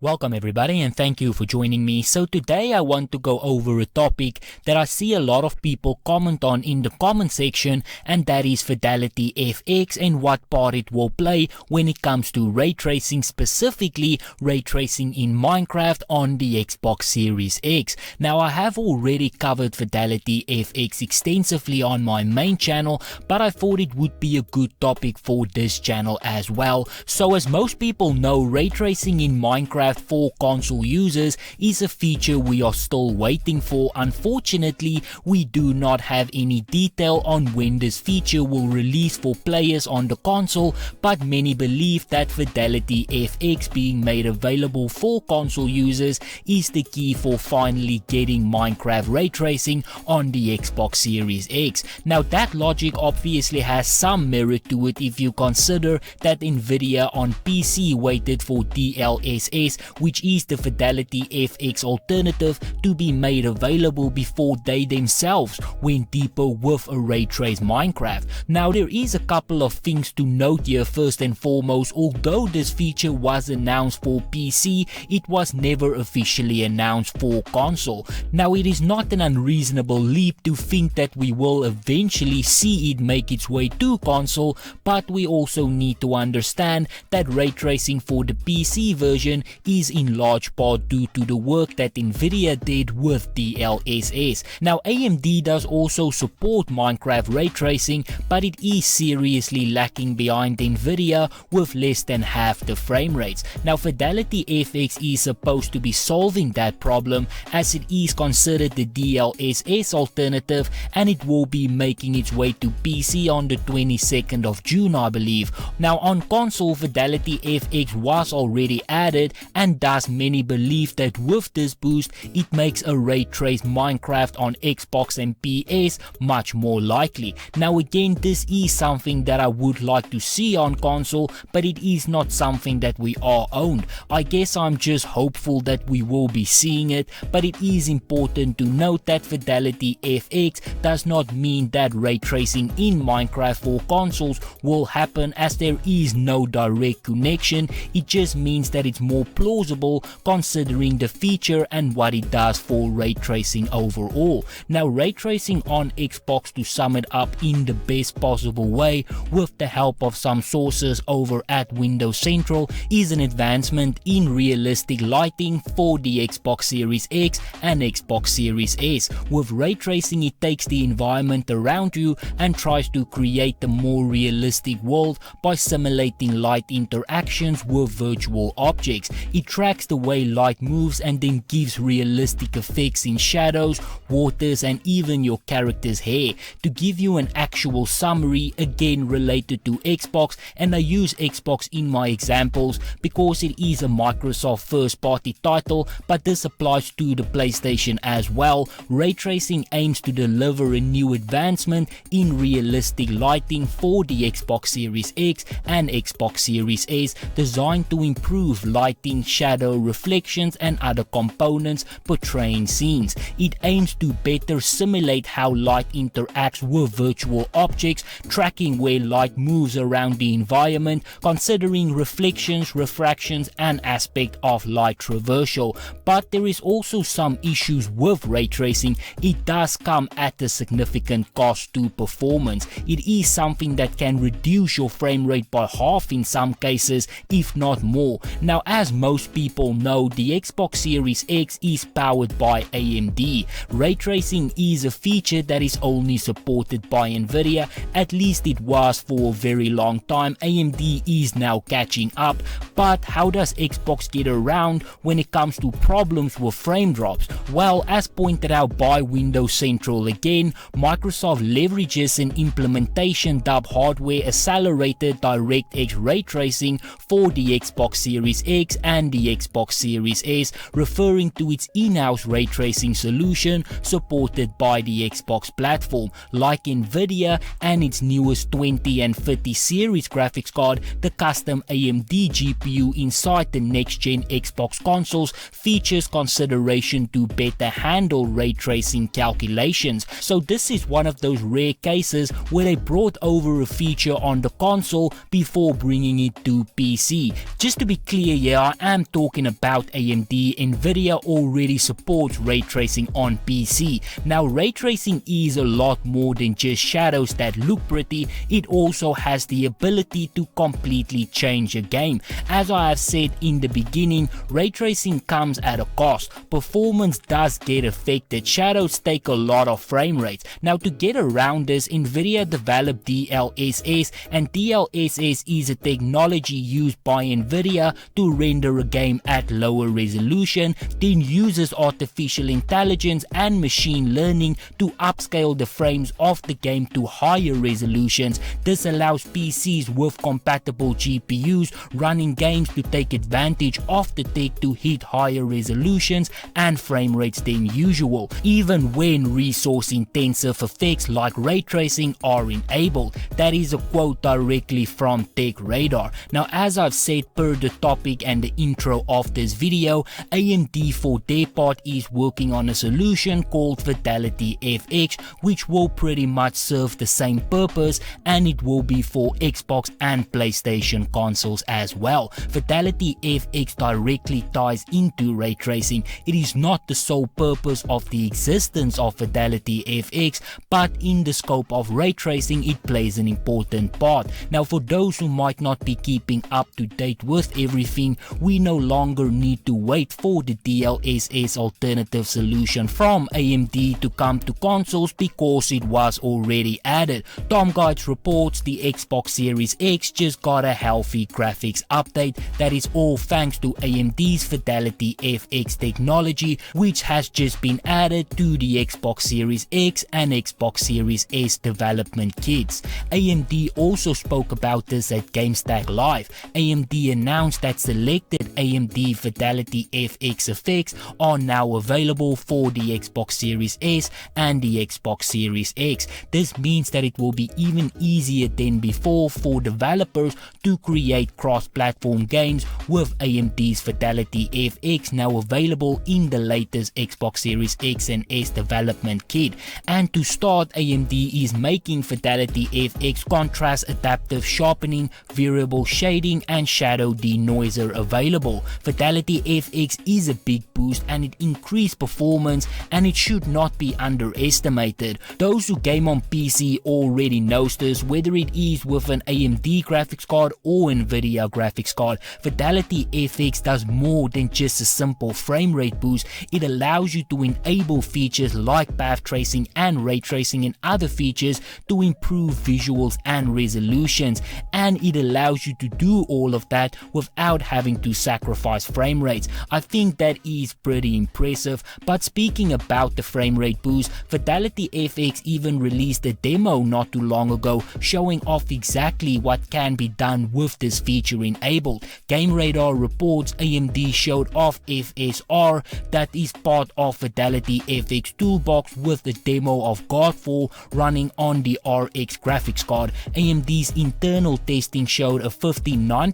Welcome everybody and thank you for joining me. So today I want to go over a topic that I see a lot of people comment on in the comment section, and that is FidelityFX and what part it will play when it comes to ray tracing, specifically ray tracing in Minecraft on the Xbox Series X. Now I have already covered FidelityFX extensively on my main channel, but I thought it would be a good topic for this channel as well. So as most people know, ray tracing in Minecraft for console users is a feature we are still waiting for. Unfortunately, we do not have any detail on when this feature will release for players on the console, but many believe that FidelityFX being made available for console users is the key for finally getting Minecraft ray tracing on the Xbox Series X. Now that logic obviously has some merit to it if you consider that Nvidia on PC waited for DLSS, which is the FidelityFX alternative, to be made available before they themselves went deeper with a ray trace Minecraft. Now there is a couple of things to note here. First and foremost, although this feature was announced for PC, it was never officially announced for console. Now it is not an unreasonable leap to think that we will eventually see it make its way to console, but we also need to understand that ray tracing for the PC version is in large part due to the work that Nvidia did with DLSS. Now AMD does also support Minecraft ray tracing, but it is seriously lacking behind Nvidia with less than half the frame rates. Now FidelityFX is supposed to be solving that problem, as it is considered the DLSS alternative, and it will be making its way to PC on the 22nd of June, I believe. Now on console, FidelityFX was already added, and thus many believe that with this boost it makes a ray trace Minecraft on Xbox and PS much more likely. Now again, this is something that I would like to see on console, but it is not something that we are owned. I guess I'm just hopeful that we will be seeing it, but it is important to note that FidelityFX does not mean that ray tracing in Minecraft for consoles will happen, as there is no direct connection. It just means that it's more plausible considering the feature and what it does for ray tracing overall. Now ray tracing on Xbox, to sum it up in the best possible way with the help of some sources over at Windows Central, is an advancement in realistic lighting for the Xbox Series X and Xbox Series S. With ray tracing, it takes the environment around you and tries to create a more realistic world by simulating light interactions with virtual objects. It tracks the way light moves and then gives realistic effects in shadows, waters, and even your character's hair. To give you an actual summary, again related to Xbox, and I use Xbox in my examples because it is a Microsoft first party title, but this applies to the PlayStation as well. Ray tracing aims to deliver a new advancement in realistic lighting for the Xbox Series X and Xbox Series S, designed to improve lighting, shadow, reflections, and other components portraying scenes. It aims to better simulate how light interacts with virtual objects, tracking where light moves around the environment, considering reflections, refractions, and aspect of light traversal. But there is also some issues with ray tracing. It does come at a significant cost to performance. It is something that can reduce your frame rate by half in some cases, if not more. Now as most people know, the Xbox Series X is powered by AMD. Ray tracing is a feature that is only supported by Nvidia, at least it was for a very long time. AMD is now catching up, but how does Xbox get around when it comes to problems with frame drops? Well, as pointed out by Windows Central again, Microsoft leverages an implementation dubbed Hardware Accelerated DirectX Ray Tracing for the Xbox Series X and the Xbox Series S, referring to its in-house ray tracing solution supported by the Xbox platform. Like Nvidia and its newest 20 and 30 series graphics card, the custom AMD GPU inside the next-gen Xbox consoles features consideration to better handle ray tracing calculations. So this is one of those rare cases where they brought over a feature on the console before bringing it to PC. Just to be clear here, I am talking about AMD, Nvidia already supports ray tracing on PC. Now ray tracing is a lot more than just shadows that look pretty, it also has the ability to completely change a game. As I have said in the beginning, ray tracing comes at a cost. Performance does get affected, shadows take a lot of frame rates. Now to get around this, Nvidia developed DLSS, and DLSS is a technology used by Nvidia to render a game at lower resolution, then uses artificial intelligence and machine learning to upscale the frames of the game to higher resolutions. This allows PCs with compatible GPUs running games to take advantage of the tech to hit higher resolutions and frame rates than usual, even when resource intensive effects like ray tracing are enabled. That is a quote directly from TechRadar. Now as I've said per the topic and the intro of this video, AMD for their part is working on a solution called FidelityFX, which will pretty much serve the same purpose, and it will be for Xbox and PlayStation consoles as well. FidelityFX directly ties into ray tracing. It is not the sole purpose of the existence of FidelityFX, but in the scope of ray tracing it plays an important part. Now for those who might not be keeping up to date with everything, we no longer need to wait for the DLSS alternative solution from AMD to come to consoles because it was already added. Tom Guides reports the Xbox Series X just got a healthy graphics update. That is all thanks to AMD's FidelityFX technology, which has just been added to the Xbox Series X and Xbox Series S development kits. AMD also spoke about this at GameStack Live. AMD announced that selected AMD FidelityFX effects are now available for the Xbox Series S and the Xbox Series X. This means that it will be even easier than before for developers to create cross-platform games with AMD's FidelityFX now available in the latest Xbox Series X and S development kit. And to start, AMD is making FidelityFX contrast adaptive sharpening, variable shading and shadow denoiser available. FidelityFX is a big boost and it increased performance, and it should not be underestimated. Those who game on PC already knows this, whether it is with an AMD graphics card or Nvidia graphics card. FidelityFX does more than just a simple frame rate boost. It allows you to enable features like path tracing and ray tracing and other features to improve visuals and resolutions, and it allows you to do all of that without having to sacrifice frame rates. I think that is pretty impressive. But speaking about the frame rate boost, FidelityFX even released a demo not too long ago showing off exactly what can be done with this feature enabled. GameRadar reports AMD showed off FSR, that is part of FidelityFX toolbox, with the demo of Godfall running on the RX graphics card. AMD's internal testing showed a 59%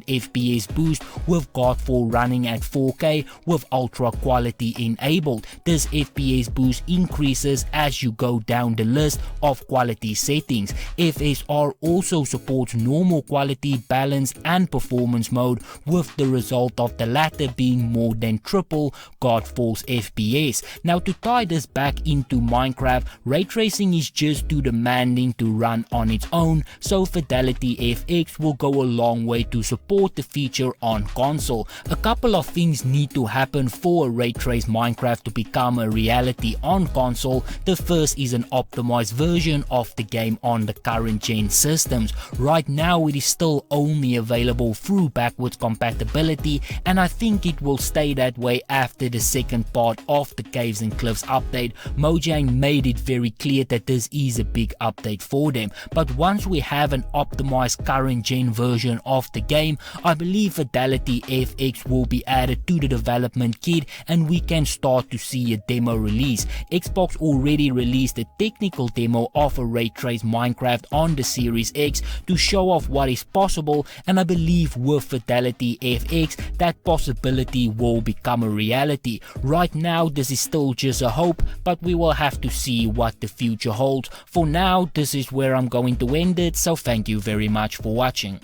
FPS boost with Godfall running at 4K with ultra quality enabled. This FPS boost increases as you go down the list of quality settings. FSR also supports normal quality, balance and performance mode, with the result of the latter being more than triple Godfall's FPS. Now to tie this back into Minecraft, ray tracing is just too demanding to run on its own, so FidelityFX will go a long way to support the feature on console. A couple of things need to happen for a ray trace Minecraft to become a reality on console. The first is an optimized version of the game on the current gen systems. Right now it is still only available through backwards compatibility, and I think it will stay that way after the second part of the Caves and Cliffs update. Mojang made it very clear that this is a big update for them, but once we have an optimized current gen version of the game, I believe FidelityFX will be added to the development kit and we can start to see a demo release. Xbox already released a technical demo of a ray trace Minecraft on the Series X to show off what is possible, and I believe with FidelityFX that possibility will become a reality. Right now this is still just a hope, but we will have to see what the future holds. For now, this is where I'm going to end it, so thank you very much for watching.